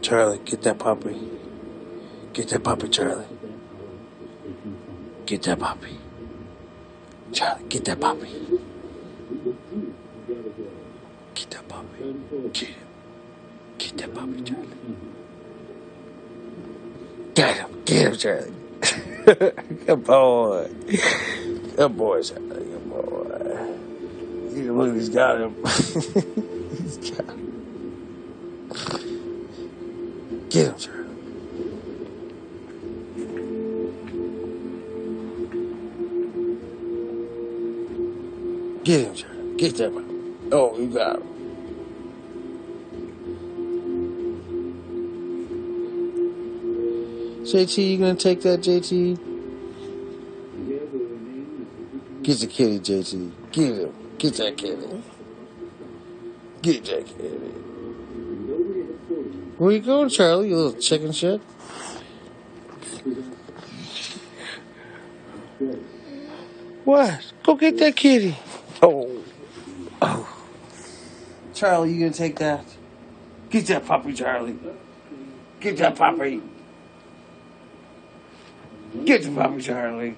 Charlie, get that puppy. Get that puppy, Charlie. Get that puppy. Charlie, get that puppy. Get that puppy. Get him. Get that puppy, Charlie. Get him, Charlie. Good boy. Good boy, Charlie. Good boy. Look, he's got him. He's got him. Get him, Charlie. Get him, Charlie. Get that puppy. Oh, you got him. JT, you gonna take that, JT? Get the kitty, JT. Get him. Get that kitty. Get that kitty. Where you going, Charlie? You little chicken shit. What? Go get that kitty. Oh. Charlie, you gonna take that? Get that puppy, Charlie. Get that puppy. Get the puppy, Charlie.